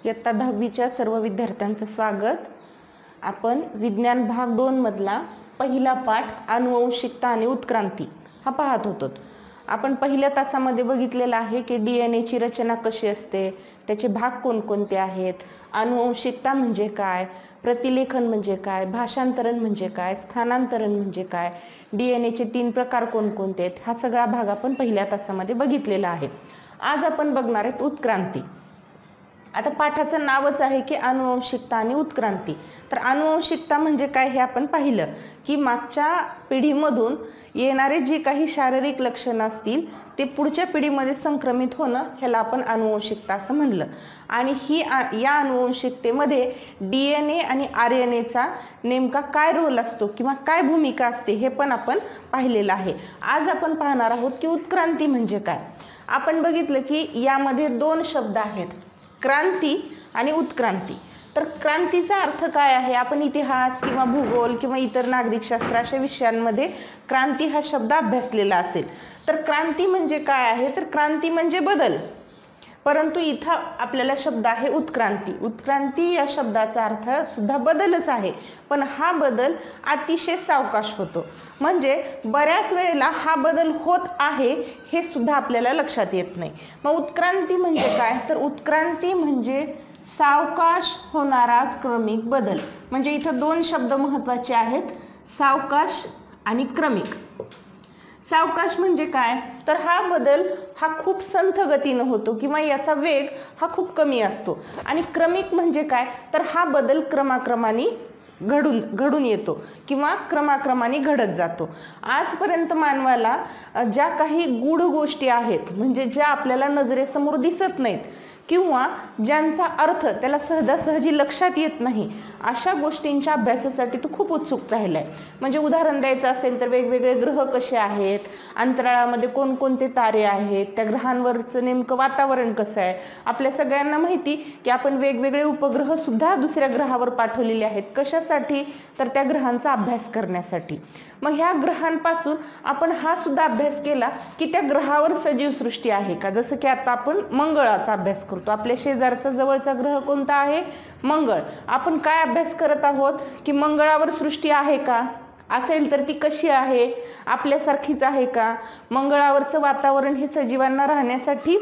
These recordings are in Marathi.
इयत्ता 10वीच्या सर्व विद्यार्थ्यांचं स्वागत। आपण विज्ञान भाग 2 मधला पहिला पाठ आनुवंशिकता आणि उत्क्रांती हा पाहत होतो। आपण पहिल्या तासामध्ये बघितलेला आहे की डीएनए ची रचना कशी असते, त्याचे भाग कोणकोणते आहेत, आनुवंशिकता म्हणजे काय, प्रतिलेखन म्हणजे काय, भाषांतरण म्हणजे काय, स्थानांतरण म्हणजे काय, डीएनए चे 3 प्रकार कोणकोणते आहेत, हा सगळा भाग आपण पहिल्या तासामध्ये बघितलेला आहे। आज आपण बघणार आहोत उत्क्रांती। आता पाठाचं नावच आहे की आनुवंशिकता आणि उत्क्रांती। तर आनुवंशिकता म्हणजे काय हे आपण पाहिलं की मागच्या पिढीमधून येणारे जे काही शारीरिक लक्षण असतील ते पुढच्या पिढीमध्ये संक्रमित होणं ह्याला आपण आनुवंशिकता असं म्हणलं। आणि या आनुवंशिकतेमध्ये डीएनए आणि आरएनएचा नेमका काय रोल असतो किंवा काय भूमिका असते हे पण आपण पाहिलेलं आहे। आज आपण पाहणार आहोत की उत्क्रांती म्हणजे काय। आपण बघितलं की यामध्ये 2 शब्द आहेत, क्रांती आणि उत्क्रांती। तर क्रांतीचा अर्थ काय आहे, आपण इतिहास किंवा भूगोल किंवा इतर नागरिक शास्त्र अशा विषयांमध्ये क्रांती हा शब्द अभ्यासलेला असेल। तर क्रांती म्हणजे काय आहे, तर क्रांती म्हणजे बदल, परंतु इथं आपल्याला शब्द आहे उत्क्रांती। उत्क्रांती या शब्दाचा अर्थ सुद्धा बदलच आहे, पण हा बदल अतिशय सावकाश होतो। म्हणजे बऱ्याच वेळेला हा बदल होत आहे हे सुद्धा आपल्याला लक्षात येत नाही। मग उत्क्रांती म्हणजे काय, तर उत्क्रांती म्हणजे सावकाश होणारा क्रमिक बदल। म्हणजे इथं 2 शब्द महत्त्वाचे आहेत, सावकाश आणि क्रमिक। सावकाश म्हणजे काय, तर हा बदल हा खूप संथ गतीने होतो किंवा याचा वेग हा खूप कमी असतो। आणि क्रमिक म्हणजे काय, तर हा बदल क्रमाक्रमाने घडून येतो किंवा क्रमाक्रमाने घडत जातो। आजपर्यंत मानवाला ज्या काही गूढ गोष्टी आहेत, म्हणजे ज्या आपल्याला नजरेसमोर दिसत नाहीत किंवा ज्यांचा अर्थ त्याला सहजासहजी लक्षात येत नाही, अशा गोष्टींच्या अभ्यासासाठी तो खूप उत्सुक राहिलाय। म्हणजे उदाहरण द्यायचं असेल तर वेगवेगळे ग्रह कसे आहेत, अंतराळामध्ये कोणकोणते तारे आहेत, त्या ग्रहांवरचं नेमकं वातावरण कसं आहे। आपल्या सगळ्यांना माहिती की आपण वेगवेगळे उपग्रह सुद्धा दुसऱ्या ग्रहावर पाठवलेले आहेत, कशासाठी, तर त्या ग्रहांचा अभ्यास करण्यासाठी। मग ह्या ग्रहांपासून आपण हा सुद्धा अभ्यास केला की त्या ग्रहावर सजीव सृष्टी आहे का। जसं की आता आपण मंगळाचा अभ्यास करतो, आपल्या शेजारचा जवळचा ग्रह कोणता आहे, मंगळ। आपण काय अभ्यास करत आहोत की मंगळावर सृष्टी आहे का, असेल तर ती कशी आहे, आपल्यासारखीच आहे का, मंगळावरचं वातावरण हे सजीवांना राहण्यासाठी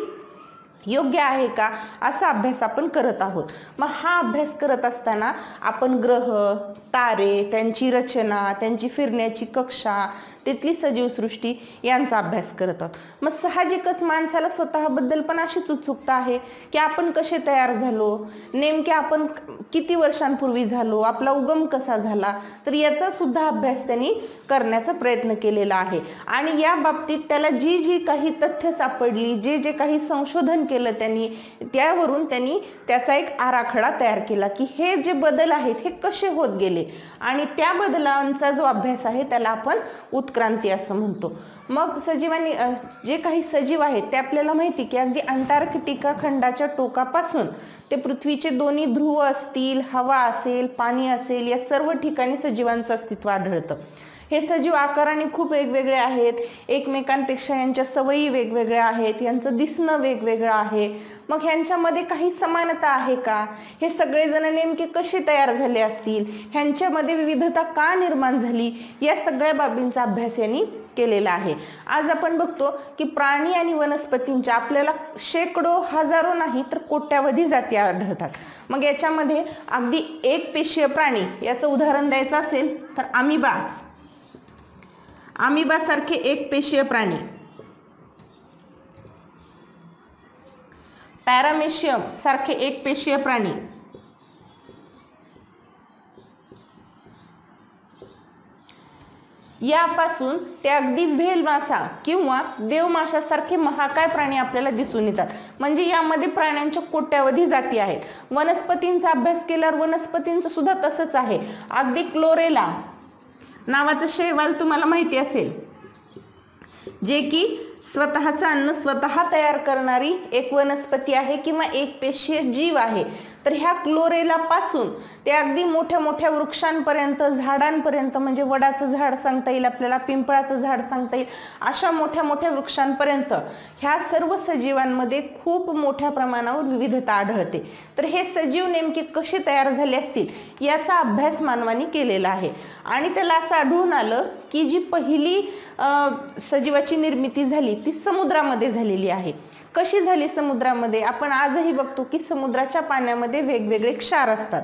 योग्य आहे का, असा अभ्यास आपण करत आहोत। मग हा अभ्यास करत असताना आपण ग्रह, तारे, त्यांची रचना, त्यांची फिरण्याची कक्षा, तिथली सजीव सृष्टी यांचा अभ्यास करत आहोत। मग साहजिकच माणसाला स्वतःबद्दल पण अशीच उत्सुकता आहे की आपण कसे तयार झालो, नेमके आपण किती वर्षांपूर्वी झालो, आपला उगम कसा झाला, तर याचा सुद्धा अभ्यास त्यांनी करण्याचा प्रयत्न केलेला आहे। आणि या बाबतीत त्याला जी काही तथ्य सापडली, जे काही संशोधन केलं त्यांनी, त्यावरून त्यांनी त्याचा एक आराखडा तयार केला की हे जे बदल आहेत हे कसे होत गेले, आणि त्या बदलांचा जो अभ्यास आहे त्याला आपण उत्क्रांती असं म्हणतो। मग सजीवांनी जे काही सजीव आहेत ते आपल्याला माहिती की अगदी अंटार्क्टिका खंडाच्या टोकापासून ते पृथ्वीचे दोन्ही ध्रुव असतील, हवा असेल, पाणी असेल, या सर्व ठिकाणी सजीवांचं अस्तित्व आढळतं। हे सजीव आकाराने खूप वेगवेगळे आहेत, एकमेकांपेक्षा यांच्या सवयी वेगवेगळ्या आहेत, यांचं दिसणं वेगवेगळं आहे। मग ह्यांच्यामध्ये काही समानता आहे का, हे सगळेजण नेमके कसे तयार झाले असतील, ह्यांच्यामध्ये विविधता का निर्माण झाली, या सगळ्या बाबींचा अभ्यास यांनी केलेला आहे। आज आपण बघतो की प्राणी आणि वनस्पतींच्या आपल्याला शेकडो, हजारो नाही तर कोट्यावधी जाती आढळतात। मग याच्यामध्ये अगदी एकपेशीय प्राणी, याचं उदाहरण द्यायचं असेल तर अमिबा सारखे एकपेशीय प्राणी, पॅरामेशियम सारखे एकपेशीय प्राणी, यापासून ते अगदी व्हेल मासा किंवा देवमाशासारखे महाकाय प्राणी आपल्याला दिसून येतात। म्हणजे यामध्ये प्राण्यांच्या कोट्यावधी जाती आहेत। वनस्पतींचा अभ्यास केल्यावर वनस्पतींचं सुद्धा तसंच आहे। अगदी क्लोरेला नावाचं शैवाल तुम्हाला माहिती असेल, जे की स्वतःचं अन्न स्वतः तयार करणारी एक वनस्पती आहे किंवा एक पेशीय जीव आहे। तर ह्या क्लोरेला पासून ते अगदी मोठ्या मोठ्या वृक्षांपर्यंत, झाडांपर्यंत, म्हणजे वडाचं झाड सांगता येईल आपल्याला, पिंपळाचं झाड सांगता येईल, अशा मोठ्या मोठ्या वृक्षांपर्यंत ह्या सर्व सजीवांमध्ये खूप मोठ्या प्रमाणावर विविधता आढळते. तर हे सजीव नेमके कसे तयार झाले असतील याचा अभ्यास मानवाने केलेला आहे. आणि त्याला असं आढळून आलं की जी पहिली सजीवाची निर्मिती झाली ती समुद्रामध्ये झालेली आहे. कशी झाली समुद्रामध्ये? आपण आजही बघतो की समुद्राच्या पाण्यामध्ये वेगवेगळे क्षार असतात.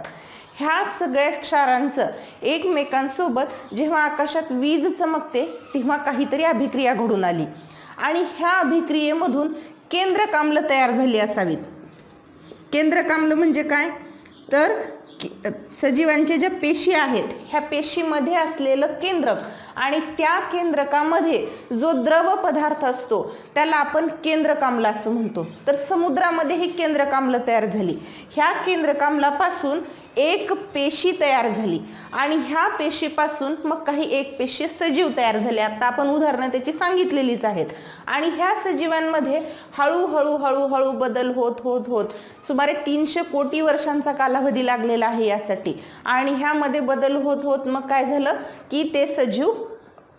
ह्या सगळ्या क्षारांचं एकमेकांसोबत जेव्हा आकाशात वीज चमकते तेव्हा काहीतरी अभिक्रिया घडून आली आणि ह्या अभिक्रियेमधून केंद्रक आम्ल तयार झाली असावीत. केंद्रक आम्ल म्हणजे काय? तर सजीवांच्या ज्या पेशी आहेत ह्या पेशीमध्ये असलेलं केंद्रक आणि त्या केंद्रकामध्ये जो द्रव पदार्थ असतो त्याला आपण केंद्रक आम्ल असं म्हणतो. तर समुद्रामध्ये ही केंद्रक आम्ल तयार झाली. ह्या केंद्रक आम्लापासून एक पेशी तयार झाली आणि ह्या पेशीपासून मग काही एक पेशी सजीव तयार झाले. आता आपण उदाहरणं त्याची सांगितलेलीच आहेत. आणि ह्या सजीवांमध्ये हळूहळू हळूहळू बदल होत होत होत सुमारे 300 कोटी वर्षांचा कालावधी लागलेला आहे यासाठी. आणि ह्यामध्ये बदल होत होत मग काय झालं की ते सजीव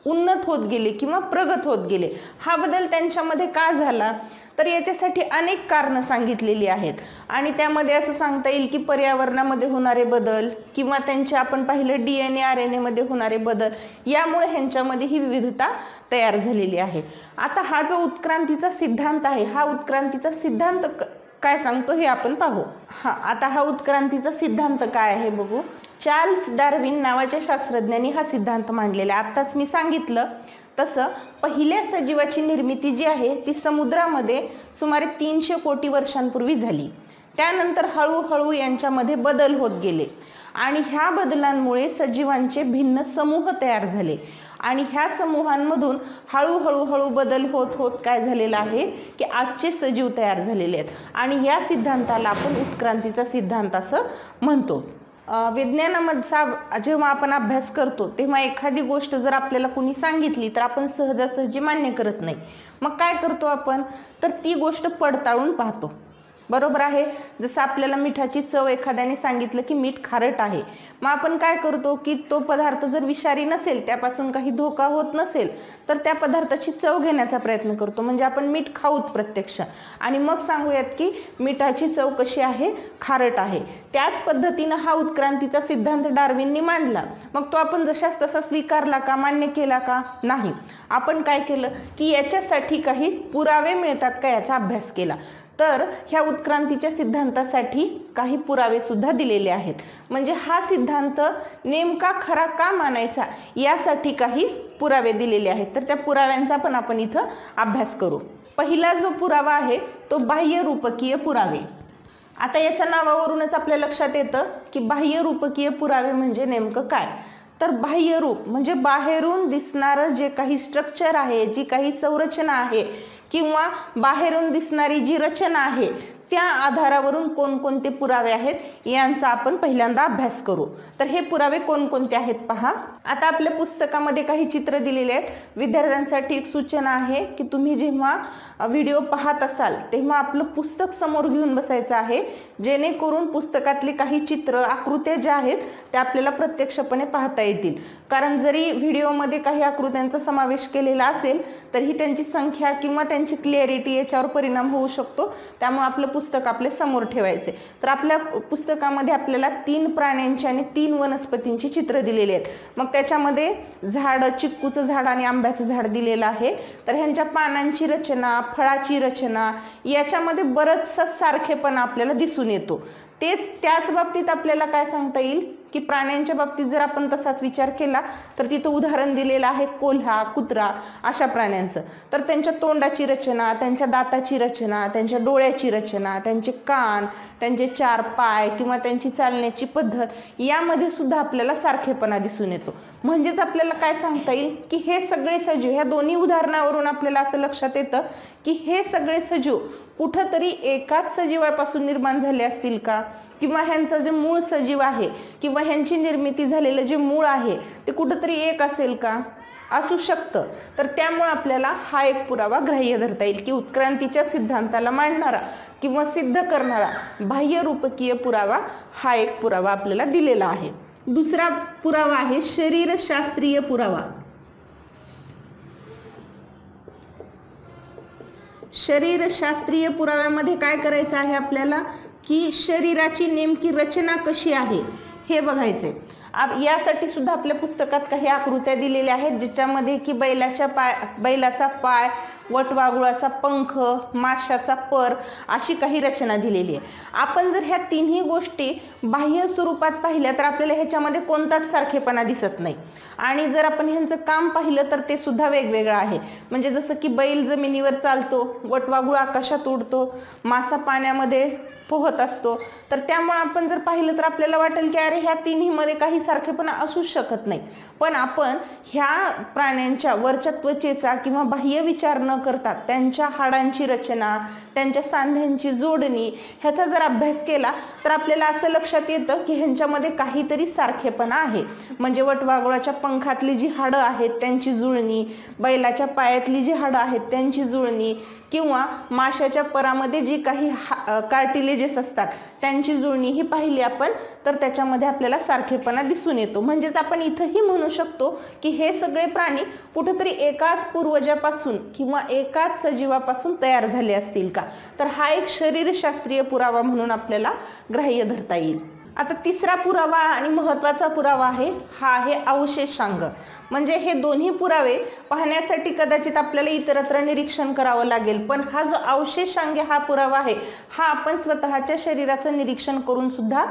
उन्नत होत गेले किंवा प्रगत होत गेले. हा बदल त्यांच्यामध्ये का झाला? तर याच्यासाठी अनेक कारणं सांगितलेली आहेत आणि त्यामध्ये असं सांगता येईल की पर्यावरणामध्ये होणारे बदल किंवा त्यांचे आपण पाहिलं DNA RNA मध्ये होणारे बदल, यामुळे ह्यांच्यामध्ये ही विविधता तयार झालेली आहे. आता हा जो उत्क्रांतीचा सिद्धांत आहे, हा उत्क्रांतीचा सिद्धांत काय सांगतो हे आपण पाहू. आता हा उत्क्रांतीचा सिद्धांत काय आहे बघू. चार्ल्स डार्विन नावाच्या शास्त्रज्ञांनी हा सिद्धांत मांडलेला. आत्ताच मी सांगितलं तसं पहिल्या सजीवाची निर्मिती जी आहे ती समुद्रामध्ये सुमारे 300 कोटी वर्षांपूर्वी झाली. त्यानंतर हळूहळू यांच्यामध्ये बदल होत गेले आणि ह्या बदलांमुळे सजीवांचे भिन्न समूह तयार झाले आणि ह्या समूहांमधून हळूहळू हळू बदल होत होत काय झालेलं आहे की आजचे सजीव तयार झालेले आहेत आणि या सिद्धांताला आपण उत्क्रांतीचा सिद्धांत असं म्हणतो. विज्ञानामध्ये जेव्हा आपण अभ्यास करतो तेव्हा एखादी गोष्ट जर आपल्याला कोणी सांगितली तर आपण सहजासहजी मान्य करत नाही. मग काय करतो आपण? तर ती गोष्ट पडताळून पाहतो. बरोबर आहे. जसं आपल्याला मिठाची चव एखाद्याने सांगितलं की मीठ खारट आहे, मग आपण काय करतो की तो पदार्थ जर विषारी नसेल, त्यापासून काही धोका होत नसेल तर त्या पदार्थाची चव घेण्याचा प्रयत्न करतो. म्हणजे आपण मीठ खाऊत प्रत्यक्ष आणि मग सांगूयात की मिठाची चव कशी आहे? खारट आहे. त्याच पद्धतीनं हा उत्क्रांतीचा सिद्धांत डार्विननी मांडला. मग तो आपण जशास तसा स्वीकारला का? मान्य केला का? नाही. आपण काय केलं की याच्यासाठी काही पुरावे मिळतात का याचा अभ्यास केला. तर ह्या उत्क्रांतीच्या सिद्धांतासाठी काही पुरावे सुद्धा दिलेले आहेत. म्हणजे हा सिद्धांत नेमका खरा का मानायचा यासाठी काही पुरावे दिलेले आहेत. तर त्या पुराव्यांचा पण आपण इथं अभ्यास करू. पहिला जो पुरावा आहे तो बाह्य रूपकीय पुरावे. आता याच्या नावावरूनच आपल्या लक्षात येतं की बाह्य रूपकीय पुरावे म्हणजे नेमकं काय. तर बाह्य रूप म्हणजे बाहेरून दिसणारं जे काही स्ट्रक्चर आहे, जी काही संरचना आहे किंवा बाहेरून दिसणारी जी रचना आहे त्या आधारावरून कोणकोणते पुरावे आहेत यांचा आपण पहिल्यांदा अभ्यास करू. तर हे पुरावे कोणकोणते आहेत पहा. आता आपल्या पुस्तकामध्ये काही चित्र दिलेले आहेत. विद्यार्थ्यांसाठी एक सूचना आहे की तुम्ही जेव्हा व्हिडिओ पाहत असाल तेव्हा आपलं पुस्तक समोर घेऊन बसायचं आहे, जेणेकरून पुस्तकातले काही चित्र, आकृत्या ज्या आहेत त्या आपल्याला प्रत्यक्षपणे पाहता येतील. कारण जरी व्हिडिओमध्ये काही आकृत्यांचा समावेश केलेला असेल तरीही त्यांची संख्या किंवा त्यांची क्लिअरिटी याच्यावर परिणाम होऊ शकतो. त्यामुळे आपलं पुस्तक आपल्या समोर ठेवायचे. तर आपल्या पुस्तकामध्ये आपल्याला 3 प्राण्यांची आणि 3 वनस्पतींची चित्र दिलेली आहेत. मग त्याच्यामध्ये झाड, चिक्कूचं झाड आणि आंब्याचं झाड दिलेलं आहे. तर ह्यांच्या पानांची रचना, फळाची रचना याच्यामध्ये बरंचसा सारखेपणा आपल्याला दिसून येतो. त्याच बाबतीत आपल्याला काय सांगता येईल की प्राण्यांच्या बाबतीत जर आपण तसाच विचार केला तर तिथं उदाहरण दिलेलं आहे कोल्हा, कुत्रा अशा प्राण्यांचं. तर त्यांच्या तोंडाची रचना, त्यांच्या दाताची रचना, त्यांच्या डोळ्याची रचना, त्यांचे कान, त्यांचे 4 पाय किंवा त्यांची चालण्याची पद्धत यामध्ये सुद्धा आपल्याला सारखेपणा दिसून येतो. म्हणजेच आपल्याला काय सांगता येईल की हे सगळे सजीव, ह्या दोन्ही उदाहरणावरून आपल्याला असं लक्षात येतं की हे सगळे सजीव कुठंतरी एकाच सजीवापासून निर्माण झाले असतील का, किंवा ह्यांचं जे मूळ सजीव आहे किंवा ह्यांची निर्मिती झालेलं जे मूळ आहे ते कुठंतरी एक असेल का? असू शकतं. तर त्यामुळे आपल्याला हा एक पुरावा ग्राह्य धरता येईल की उत्क्रांतीच्या सिद्धांताला मांडणारा किंवा सिद्ध करणारा बाह्यरूपकीय पुरावा हा एक पुरावा आपल्याला दिलेला आहे. दुसरा पुरावा आहे शरीरशास्त्रीय पुरावा. शरीरशास्त्रीय पुराव्यामध्ये काय करायचं आहे आपल्याला की शरीराची नेमकी रचना कशी आहे हे बघायचे. यासाठी सुद्धा आपल्या पुस्तकात काही आकृत्या दिलेल्या आहेत ज्याच्यामध्ये की बैलाचा पाय, वटवाघुळाचा पंख, माशाचा पर अशी काही रचना दिलेली आहे. आपण जर ह्या तिन्ही गोष्टी बाह्य स्वरूपात पाहिल्या तर आपल्याला ह्याच्यामध्ये कोणताच सारखेपणा दिसत नाही. आणि जर आपण ह्यांचं काम पाहिलं तर ते सुद्धा वेगवेगळं आहे. म्हणजे जसं की बैल जमिनीवर चालतो, वटवाघूळ आकाशात उडतो, मासा पाण्यामध्ये पोहत असतो. तर त्यामुळे आपण जर पाहिलं तर आपल्याला वाटेल की अरे ह्या तिन्हीमध्ये काही सारखेपणा असूच शकत नाही. पण आपण ह्या प्राण्यांच्या वरच्या त्वचेचा किंवा बाह्य विचार न करता त्यांच्या हाडांची रचना, त्यांच्या सांध्यांची जोडणी ह्याचा जर अभ्यास केला तर आपल्याला असं लक्षात येतं की ह्यांच्यामध्ये काहीतरी सारखेपणा आहे. म्हणजे वटवाघुळाच्या पंखातली जी हाडं आहेत त्यांची जुळणी, बैलाच्या पायातली जी हाडं आहेत त्यांची जुळणी, किंवा माशाच्या परामध्ये जी काही कार्टिलेजेस असतात त्यांची जुळणी ही पाहिली आपण तर त्याच्यामध्ये आपल्याला सारखेपणा दिसून येतो. म्हणजेच आपण इथंही म्हणू शकतो की हे सगळे प्राणी कुठेतरी एकाच पूर्वजापासून किंवा एकाच सजीवापासून तयार झाले असतील का, तर हा एक शरीरशास्त्रीय पुरावा म्हणून आपल्याला ग्राह्य धरता येईल. आता तिसरा पुरावा आणि महत्त्वाचा पुरावा आहे हा आहे अवशेषांग. म्हणजे हे दोन्ही पुरावे पाहण्यासाठी कदाचित आपल्याला इतरत्र निरीक्षण करावं लागेल, पण हा जो अवशेषांग हा पुरावा आहे हा आपण स्वतःच्या शरीराचं निरीक्षण करून सुद्धा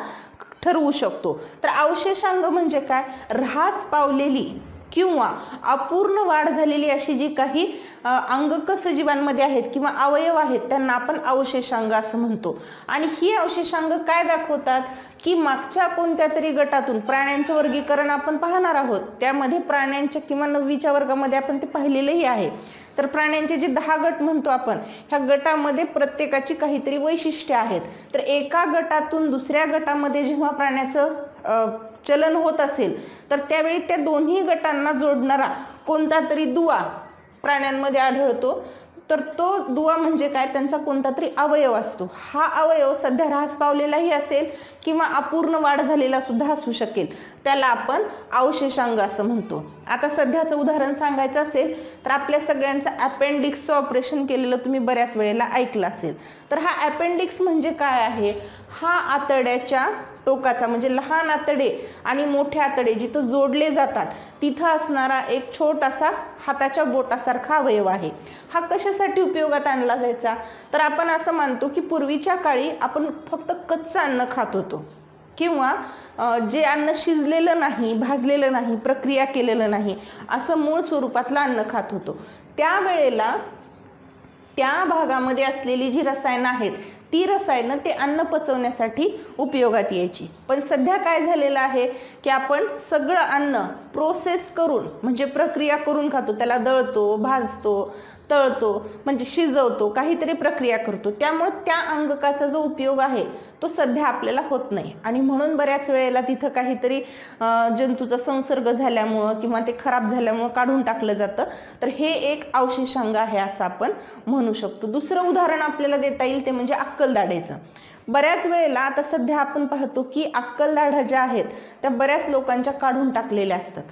ठरवू शकतो. तर अवशेषांग म्हणजे काय, ऱ्हास पावलेली किंवा अपूर्ण वाढ झालेली अशी जी काही अंगक सजीवांमध्ये आहेत किंवा अवयव आहेत त्यांना आपण अवशेषांग असं म्हणतो. आणि ही अवशेषांग काय दाखवतात की मागच्या कोणत्या तरी गटातून प्राण्यांचं वर्गीकरण आपण पाहणार आहोत, त्यामध्ये प्राण्यांच्या किंवा 9वीच्या वर्गामध्ये आपण ते पाहिलेलंही आहे. तर प्राण्यांचे जे 10 गट म्हणतो आपण, ह्या गटामध्ये प्रत्येकाची काहीतरी वैशिष्ट्ये आहेत. तर एका गटातून दुसऱ्या गटामध्ये जेव्हा प्राण्याचं चलन होत असेल तर त्यावेळी त्या दोन्ही गटांना जोडणारा कोणता तरी दुवा प्राण्यांमध्ये आढळतो. तर तो दुवा म्हणजे काय, त्यांचा कोणता तरी अवयव असतो. हा अवयव सध्या ऱ्हास पावलेलाही असेल किंवा अपूर्ण वाढ झालेला सुद्धा असू शकेल, त्याला आपण अवशेषांग असं म्हणतो. आता सध्याचं उदाहरण सांगायचं असेल तर आपल्या सगळ्यांचं अपेंडिक्सचं ऑपरेशन केलेलं तुम्ही बऱ्याच वेळेला ऐकलं असेल. तर हा अपेंडिक्स म्हणजे काय आहे, हा आतड्याच्या टोकाचा म्हणजे लहान आतडे आणि मोठे आतडे जिथं जोडले जातात तिथं असणारा एक छोटासा हाताच्या बोटासारखा अवयव आहे. हा कशासाठी उपयोगात आणला जायचा, तर आपण असं मानतो की पूर्वीच्या काळी आपण फक्त कच्चं अन्न खात होतो किंवा जे अन्न शिजलेलं नाही, भाजलेलं नाही, प्रक्रिया केलेलं नाही असं मूळ स्वरूपातलं अन्न खात होतो. त्यावेळेला त्या भागामध्ये असलेली जी रसायनं आहेत ती रसायनं ते अन्न पचवण्यासाठी उपयोगात यायची. पण सध्या काय झालेलं आहे की आपण सगळं अन्न प्रोसेस करून म्हणजे प्रक्रिया करून खातो. त्याला दळतो, भाजतो, तळतो म्हणजे शिजवतो, काहीतरी प्रक्रिया करतो. त्यामुळे त्या अंगकाचा जो उपयोग आहे तो सध्या आपल्याला होत नाही. आणि म्हणून बऱ्याच वेळेला तिथं काहीतरी जंतूचा संसर्ग झाल्यामुळं किंवा ते खराब झाल्यामुळं काढून टाकलं जातं. तर हे एक अवशेषांग आहे असं आपण म्हणू शकतो. दुसरं उदाहरण आपल्याला देता येईल ते म्हणजे अक्कलदाढेचं. बऱ्याच वेळेला आता सध्या आपण पाहतो की अक्कलदाढा ज्या आहेत त्या बऱ्याच लोकांच्या काढून टाकलेल्या असतात.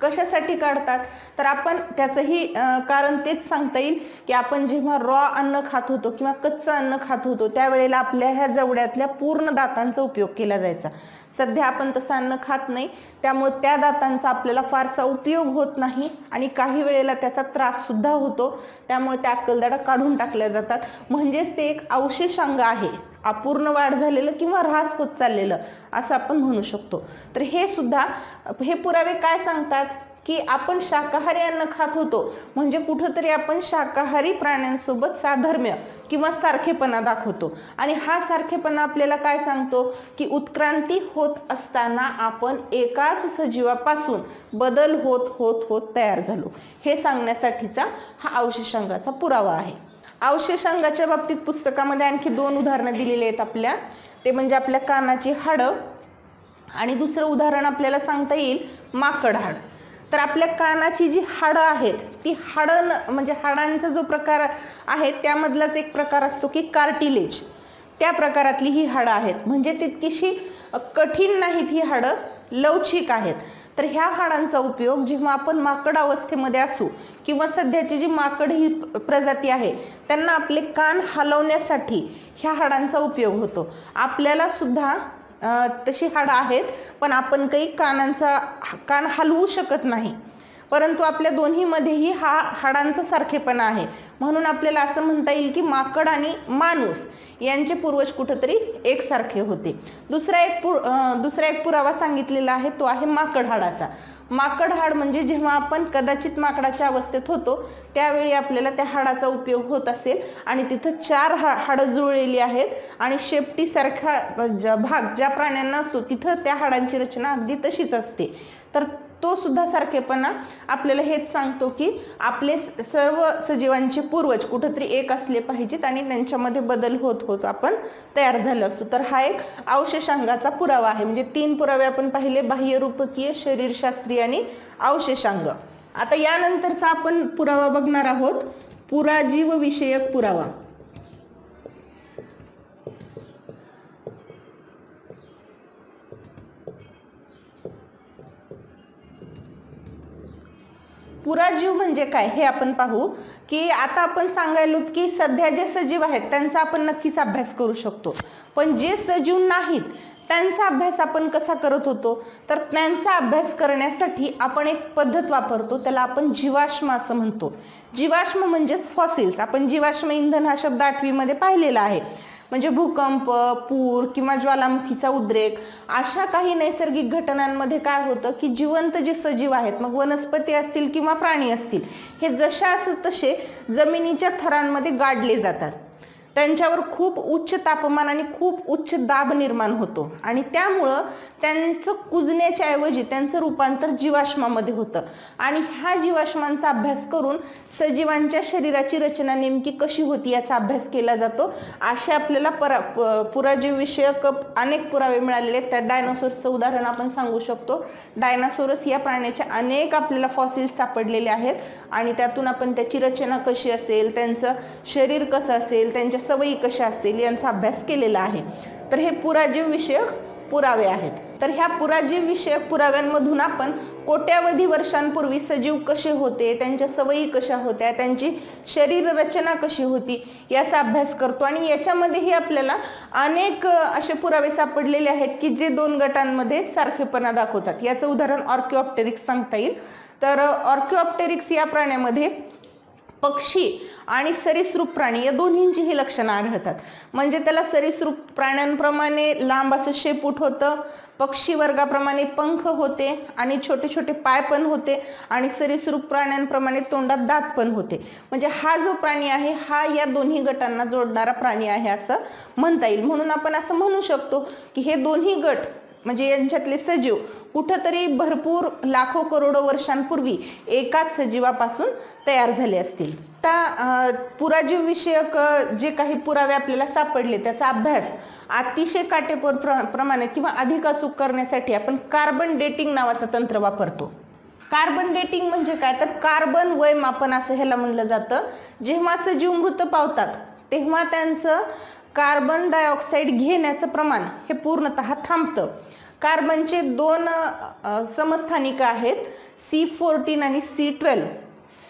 कशासाठी काढतात, तर आपण त्याचंही कारण तेच सांगता येईल की आपण जेव्हा रॉ अन्न खात होतो किंवा कच्चं अन्न खात होतो त्यावेळेला आपल्या ह्या जवड्यातल्या पूर्ण दातांचा उपयोग केला जायचा. सध्या आपण तसं अन्न खात नाही, त्यामुळे त्या दातांचा आपल्याला फारसा उपयोग होत नाही आणि काही वेळेला त्याचा त्रास सुद्धा होतो. त्यामुळे त्या अक्कलदाढा काढून टाकल्या जातात. म्हणजेच ते एक अवशेषांग आहे, अपूर्ण वाढ झालेलं किंवा ऱ्हास होत चाललेलं असं आपण म्हणू शकतो. तर हे पुरावे काय सांगतात की आपण शाकाहारी अन्न खात होतो म्हणजे कुठंतरी आपण शाकाहारी प्राण्यांसोबत साधर्म्य किंवा सारखेपणा दाखवतो. आणि हा सारखेपणा आपल्याला काय सांगतो की उत्क्रांती होत असताना आपण एकाच सजीवापासून बदल होत होत होत तयार झालो हे सांगण्यासाठीचा हा अवशेषांगाचा पुरावा आहे. अवशेषांगाच्या बाबतीत पुस्तकामध्ये आणखी 2 उदाहरणं दिलेली आहेत आपल्या, ते म्हणजे आपल्या कानाची हाडं आणि दुसरं उदाहरण आपल्याला सांगता येईल माकड हाड. तर आपल्या कानाची जी हाडं आहेत ती हाडं म्हणजे हाडांचा जो प्रकार आहे त्यामधलाच एक प्रकार असतो की कार्टिलेज, त्या प्रकारातली ही हाडं आहेत. म्हणजे तितकीशी कठीण नाहीत ही हाडं, लवचिक आहेत. तर ह्या हाडांचा उपयोग जेव्हा आपण माकड अवस्थेमध्ये असू किंवा सध्याची जी माकड ही प्रजाती आहे त्यांना आपले कान हलवण्यासाठी ह्या हाडांचा उपयोग होतो. आपल्याला सुद्धा तशी हाडं आहेत, पण आपण काही कान हलवू शकत नाही, परंतु आपल्या दोन्हीमध्येही हाडांचा सारखेपणा आहे. म्हणून आपल्याला असं म्हणता येईल की माकड आणि माणूस यांचे पूर्वज कुठेतरी एकसारखे होते. दुसरा एक पुरावा सांगितलेला आहे तो आहे माकड हाडाचा. माकड हाड म्हणजे जेव्हा आपण कदाचित माकडाच्या अवस्थेत होतो त्यावेळी आपल्याला त्या हाडाचा उपयोग होत असेल आणि तिथं 4 हाडं जुळलेली आहेत आणि शेपटीसारखा भाग ज्या प्राण्यांना असतो तिथं त्या हाडांची रचना अगदी तशीच असते. तर तो सुद्धा सारखेपणा आपल्याला हेच सांगतो की आपले सर्व सजीवांचे पूर्वज कुठेतरी एक असले पाहिजेत आणि त्यांच्यामध्ये बदल होत होत आपण तयार झालो असतो. तर हा एक अवशेषांगाचा पुरावा आहे. म्हणजे 3 पुरावे आपण पाहिले, बाह्यरूपकीय, शरीरशास्त्रीय आणि अवशेषांग. आता यानंतरचा आपण पुरावा बघणार आहोत पुराजीव विषयक पुरावा. पुराजीव म्हणजे काय हे आपण पाहू. की आता आपण सांगायलो की सध्या जे सजीव आहेत त्यांचा आपण नक्कीच अभ्यास करू शकतो, पण जे सजीव नाहीत त्यांचा अभ्यास आपण कसा करत होतो, तर त्यांचा अभ्यास करण्यासाठी आपण एक पद्धत वापरतो, त्याला आपण जीवाश्म असं म्हणतो. जीवाश्म म्हणजेच फॉसिल्स. आपण जीवाश्म इंधन हा शब्द 8वी मध्ये पाहिलेला आहे. म्हणजे भूकंप, पूर किंवा ज्वालामुखीचा उद्रेक अशा काही नैसर्गिक घटनांमध्ये काय होतं की जिवंत जे सजीव आहेत, मग वनस्पती असतील किंवा प्राणी असतील, हे जशा असत तसे जमिनीच्या थरांमध्ये गाडले जातात. त्यांच्यावर खूप उच्च तापमान आणि खूप उच्च दाब निर्माण होतो आणि त्यामुळं त्यांचं कुजण्याच्या ऐवजी त्यांचं रूपांतर जीवाश्मामध्ये होतं. आणि ह्या जीवाश्मांचा अभ्यास करून सजीवांच्या शरीराची रचना नेमकी कशी होती याचा अभ्यास केला जातो. असे आपल्याला पुराजीव विषयक अनेक पुरावे मिळालेले आहेत. त्यात डायनासोरचं उदाहरण आपण सांगू शकतो. डायनासोरस या प्राण्याचे अनेक आपल्याला फॉसिल्स सापडलेले आहेत आणि त्यातून आपण त्याची रचना कशी असेल, त्यांचं शरीर कसं असेल, त्यांच्या सवयी कशा असतील यांचा अभ्यास केलेला आहे. तर हे पुराजीव विषयक पुरावे आहेत. तर ह्या पुराजीव विषयक पुराव्यांमधून आपण कोट्यावधी वर्षांपूर्वी सजीव कसे होते, त्यांच्या सवयी कशा होत्या, त्यांची शरीर रचना कशी होती याचा अभ्यास करतो. आणि याच्यामध्येही आपल्याला अनेक असे पुरावे सापडलेले आहेत की जे 2 गटांमध्ये सारखेपणा दाखवतात. याचं उदाहरण ऑर्किओप्टेरिक्स सांगता येईल. तर ऑर्किओप्टेरिक्स या प्राण्यामध्ये पक्षी आणि सरीसृप प्राणी या दोन्हींचीही लक्षणं आढळतात. म्हणजे त्याला सरीसृप प्राण्यांप्रमाणे लांब असं शेपूट होतं, पक्षी वर्गाप्रमाणे पंख होते आणि छोटे छोटे पाय पण होते आणि सरीसृप प्राण्यांप्रमाणे तोंडात दात पण होते. म्हणजे हा जो प्राणी आहे हा या दोन्ही गटांना जोडणारा प्राणी आहे असं म्हणता येईल. म्हणून आपण असं म्हणू शकतो की हे दोन्ही गट म्हणजे यांच्यातले सजीव कुठंतरी भरपूर लाखो करोडो वर्षांपूर्वी एकाच सजीवापासून तयार झाले असतील. आता पुराजीव विषयक जे काही पुरावे आपल्याला सापडले त्याचा अभ्यास अतिशय काटेकोर प्रमाणे किंवा अधिक अचूक करण्यासाठी आपण कार्बन डेटिंग नावाचं तंत्र वापरतो. कार्बन डेटिंग म्हणजे काय, तर कार्बन वय मापन असं ह्याला म्हणलं जातं. जेव्हा सजीव मृत पावतात तेव्हा त्यांचं कार्बन डायऑक्साईड घेण्याचं प्रमाण हे पूर्णतः थांबतं. कार्बनचे 2 समस्थानिका आहेत, C14 आणि C12.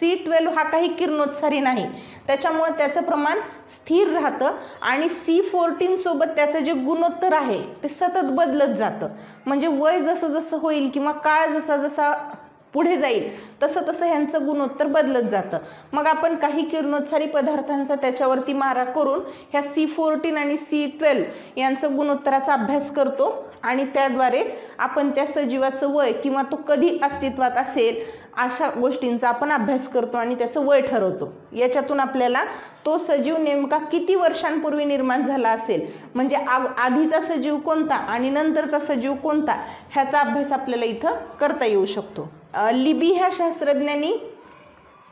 C12 हा काही किरणोत्सारी नाही, त्याच्यामुळे त्याचं प्रमाण स्थिर राहतं आणि C14 सोबत त्याचं जे गुणोत्तर आहे ते सतत बदलत जातं. म्हणजे वय जसं जसं होईल किंवा काळ जसा जसा पुढे जाईल तसं तसं ह्यांचं गुणोत्तर बदलत जातं. मग आपण काही किरणोत्सारी पदार्थांचा त्याच्यावरती मारा करून ह्या C14 आणि C12 यांचं गुणोत्तराचा अभ्यास करतो आणि त्याद्वारे आपण त्या सजीवाचं वय किंवा तो कधी अस्तित्वात असेल अशा गोष्टींचा आपण अभ्यास करतो आणि त्याचं वय ठरवतो. याच्यातून आपल्याला तो सजीव नेमका किती वर्षांपूर्वी निर्माण झाला असेल, म्हणजे आधीचा सजीव कोणता आणि नंतरचा सजीव कोणता ह्याचा अभ्यास आपल्याला इथं करता येऊ शकतो. लिबी ह्या शास्त्रज्ञांनी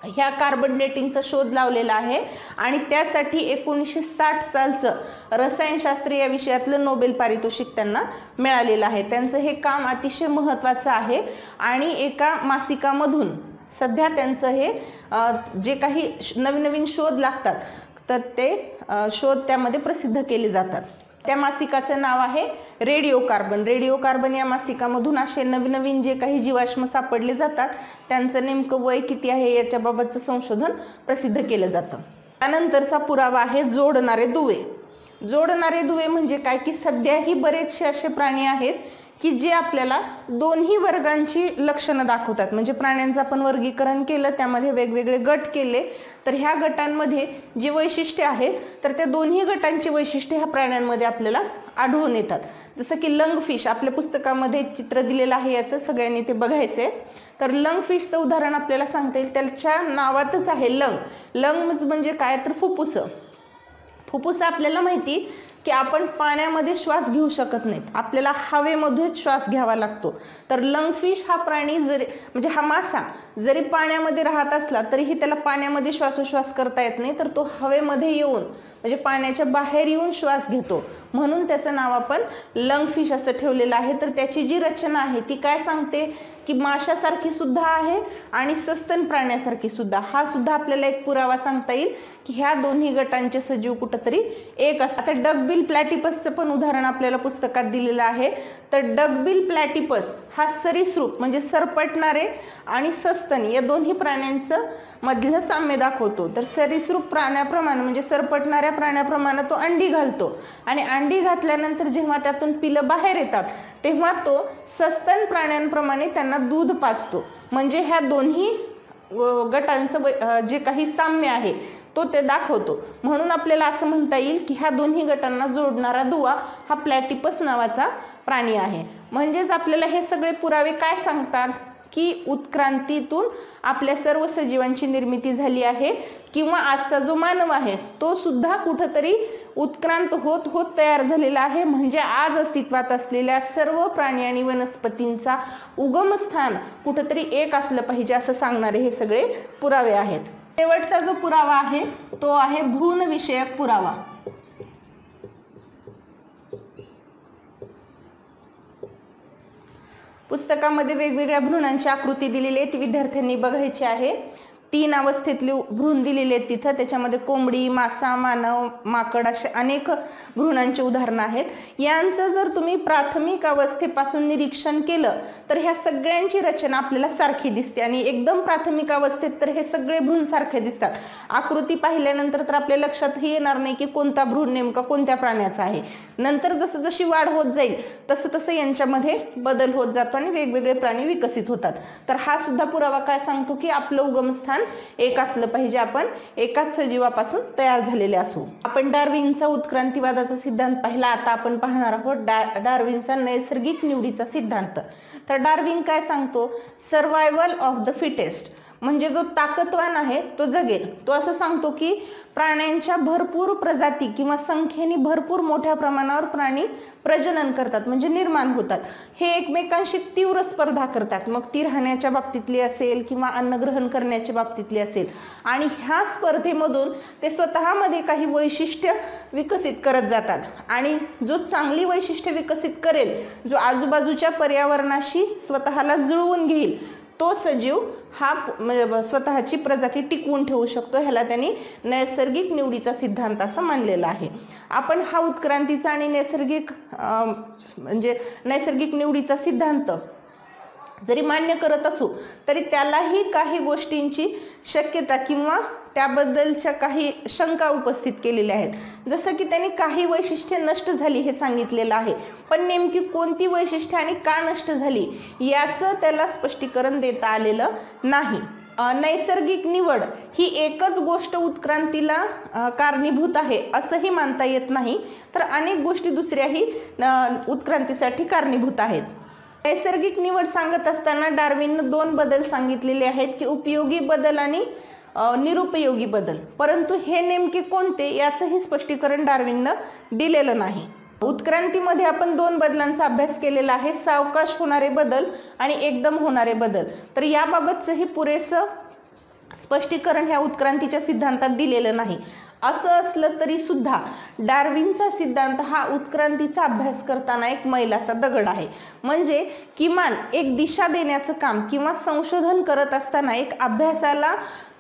ह्या कार्बन डेटिंगचा शोध लावलेला आहे आणि त्यासाठी 1960 सालचं रसायनशास्त्र या विषयातलं नोबेल पारितोषिक त्यांना मिळालेलं आहे। त्यांचं हे काम अतिशय महत्त्वाचं आहे आणि एका मासिकामधून सध्या त्यांचं हे जे काही नवीन नवीन शोध लागतात तर ते शोध त्यामध्ये प्रसिद्ध केले जातात। त्या मासिकाचं नाव आहे रेडिओ कार्बन। रेडिओ कार्बन या मासिकामधून असे नवीन नवीन जे काही जीवाश्म सापडले जातात त्यांचं नेमकं वय किती आहे याच्याबाबतचं संशोधन प्रसिद्ध केलं जातं। त्यानंतरचा पुरावा आहे जोडणारे दुवे। जोडणारे दुवे म्हणजे काय की सध्याही बरेचसे असे प्राणी आहेत की जे आपल्याला दोन्ही वर्गांची लक्षणं दाखवतात। म्हणजे प्राण्यांचं आपण वर्गीकरण केलं, त्यामध्ये वेगवेगळे गट केले, तर ह्या गटांमध्ये जी वैशिष्ट्ये आहेत तर त्या दोन्ही गटांची वैशिष्ट्ये ह्या प्राण्यांमध्ये आपल्याला आढळून येतात। जसं की लंगफिश, आपल्या पुस्तकामध्ये चित्र दिलेलं आहे, याचं सगळ्यांनी ते बघायचंय। तर लंगफिशचं उदाहरण आपल्याला सांगता येईल, त्याच्या नावातच आहे लंग। लंग म्हणजे काय तर फुफ्फुस। फुफ्फुस आपल्याला माहिती की आपण पाण्यामध्ये श्वास घेऊ शकत नाहीत, आपल्याला हवेमध्येच श्वास घ्यावा लागतो। तर लंगफिश हा प्राणी जरी म्हणजे हा मासा जरी पाण्यामध्ये राहत असला तरीही त्याला पाण्यामध्ये श्वासोश्वास करता येत नाही, तर तो हवेमध्ये येऊन म्हणजे पाण्याच्या बाहेर येऊन श्वास घेतो, म्हणून त्याचं नाव आपण लंगफिश असं ठेवलेलं आहे। तर त्याची जी रचना आहे ती काय सांगते की माशासारखी सुद्धा आहे आणि सस्तन प्राण्यासारखी सुद्धा। हा सुद्धा आपल्याला एक पुरावा सांगता येईल की ह्या दोन्ही गटांचे सजीव कुठेतरी एक असतात। आता डकबिल प्लॅटिपसचं पण उदाहरण आपल्याला पुस्तकात दिलेलं आहे। तर डकबिल प्लॅटिपस हा सरीसृप म्हणजे सरपटणारे आणि सस्तन या दोन्ही प्राण्यांचं मधलं साम्य दाखवतो। तर सरीसृप प्राण्याप्रमाणे म्हणजे सरपटणाऱ्या प्राण्याप्रमाणे तो अंडी घालतो आणि अंडी घातल्यानंतर जेव्हा त्यातून पिलं बाहेर येतात तेव्हा तो सस्तन प्राण्यांप्रमाणे त्यांना दूध पाजतो। म्हणजे ह्या दोन्ही गटांचं जे काही साम्य आहे तो ते दाखवतो। म्हणून आपल्याला असं म्हणता येईल की ह्या दोन्ही गटांना जोडणारा दुवा हा प्लॅटिपस नावाचा प्राणी आहे। म्हणजेच आपल्याला हे सगळे पुरावे काय सांगतात की उत्क्रांतीतून आपल्या सर्व सजीवांची निर्मिती झाली आहे किंवा आजचा जो मानव आहे तो सुद्धा कुठेतरी उत्क्रांत होत होत तयार झालेला आहे। म्हणजे आज अस्तित्वात असलेल्या सर्व प्राणी आणि वनस्पतींचा उगमस्थान कुठेतरी एक असलं पाहिजे असं सांगणारे हे सगळे पुरावे आहेत। शेवटचा जो पुरावा आहे तो आहे भ्रूण विषयक पुरावा। पुस्तकामध्ये वेगवेगळ्या भ्रूणांची आकृती दिलेली आहे, ती विद्यार्थ्यांनी बघायची आहे। 3 अवस्थेतले भ्रूण दिलेले आहेत तिथं, त्याच्यामध्ये कोंबडी, मासा, मानव, माकड असे अनेक भ्रूणांची उदाहरणं आहेत। यांचं जर तुम्ही प्राथमिक अवस्थेपासून निरीक्षण केलं तर ह्या सगळ्यांची रचना आपल्याला सारखी दिसते आणि एकदम प्राथमिक अवस्थेत तर हे सगळे भ्रूण सारखे दिसतात। आकृती पाहिल्यानंतर तर आपल्या लक्षातही येणार नाही की कोणता भ्रूण नेमका कोणत्या प्राण्याचा आहे। नंतर जसं जशी वाढ होत जाईल तसं तसं यांच्यामध्ये बदल होत जातो आणि वेगवेगळे प्राणी विकसित होतात। तर हा सुद्धा पुरावा काय सांगतो की आपलं उगमस्थान एक असलं पाहिजे, आपण एकाच सजीवापासून तयार झालेले असू। आपण डार्विनचा उत्क्रांतीवादाचा सिद्धांत पाहिला, आता आपण पाहणार आहोत डार्विनचा नैसर्गिक निवडीचा सिद्धांत। तर डार्विन काय सांगतो, सर्वायवल ऑफ द फिटेस्ट म्हणजे जो ताकदवान आहे तो जगेल। तो असं सांगतो की प्राण्यांच्या भरपूर प्रजाती किंवा संख्येने भरपूर मोठ्या प्रमाणावर प्राणी प्रजनन करतात म्हणजे निर्माण होतात। हे एकमेकांशी तीव्र स्पर्धा करतात, मग ती राहण्याच्या बाबतीतली असेल किंवा अन्न ग्रहण करण्याच्या बाबतीतली असेल आणि ह्या स्पर्धेमधून ते स्वतःमध्ये काही वैशिष्ट्य विकसित करत जातात आणि जो चांगली वैशिष्ट्य विकसित करेल, जो आजूबाजूच्या पर्यावरणाशी स्वतःला जुळवून घेईल, तो सजीव हा स्वतःची प्रजाती टिकवून ठेवू शकतो। ह्याला त्यांनी नैसर्गिक निवडीचा सिद्धांत असं मानलेला आहे। आपण हा उत्क्रांतीचा आणि नैसर्गिक निवडीचा सिद्धांत जरी मान्य करत असू तरी त्यालाही काही गोष्टींची शक्यता किंवा त्याबद्दलच्या काही शंका उपस्थित केलेल्या आहेत। जसं की त्यांनी काही वैशिष्ट्ये नष्ट झाली हे सांगितलेलं आहे, पण नेमकी कोणती वैशिष्ट्ये आणि का नष्ट झाली याचं त्याला स्पष्टीकरण देता आलेलं नाही। नैसर्गिक निवड ही एकच गोष्ट उत्क्रांतीला कारणीभूत आहे असंही मानता येत नाही, तर अनेक गोष्टी दुसऱ्याही उत्क्रांतीसाठी कारणीभूत आहेत। नैसर्गिक निवड सांगत असताना डार्विनने 2 बदल सांगितलेले आहेत की उपयोगी बदल आणि निरुपयोगी बदल, परंतु हे नेमके कोणते याचंही स्पष्टीकरण डार्विनने दिलेलं नाही। उत्क्रांतीमध्ये आपण 2 बदलांचा अभ्यास केलेला आहे, सावकाश होणारे बदल आणि एकदम होणारे बदल। तर याबाबतचंही पुरेसं स्पष्टीकरण ह्या उत्क्रांतीच्या सिद्धांतात दिलेलं नाही. असं असलं तरी सुद्धा डार्विनचा सिद्धांत हा उत्क्रांतीचा अभ्यास करताना एक मैलाचा दगड आहे. म्हणजे किमान एक दिशा देण्याचं काम किंवा संशोधन करत असताना एक अभ्यासाला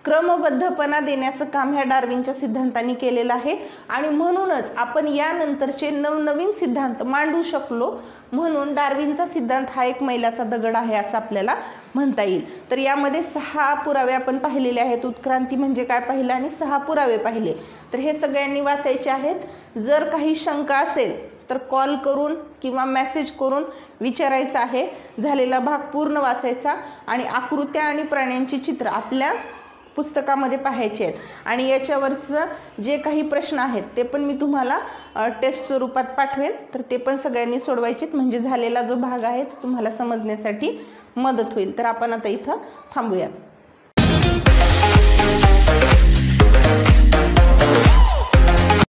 क्रमबद्धपणा देण्याचं काम ह्या डार्विनच्या सिद्धांतांनी केलेलं आहे. आणि म्हणूनच आपण यानंतरचे नवनवीन सिद्धांत मांडू शकलो. म्हणून डार्विनचा सिद्धांत हा एक मैलाचा दगड आहे असं आपल्याला म्हणता येईल. तर यामध्ये 6 पुरावे आपण पाहिलेले आहेत. उत्क्रांती म्हणजे काय पाहिलं आणि 6 पुरावे पाहिले. तर हे सगळ्यांनी वाचायचे आहेत. जर काही शंका असेल तर कॉल करून किंवा मेसेज करून विचारायचं आहे. झालेला भाग पूर्ण वाचायचा आणि आकृत्या आणि प्राण्यांची चित्र आपल्या पुस्तकामध्ये पाहायचे आहेत. आणि याच्यावरचं जे काही प्रश्न आहेत ते पण मी तुम्हाला टेस्ट स्वरूपात पाठवेन. तर ते पण सगळ्यांनी सोडवायचे, म्हणजे झालेला जो भाग आहे तो तुम्हाला समजण्यासाठी मदत होईल. तर आपण आता इथं थांबूयात.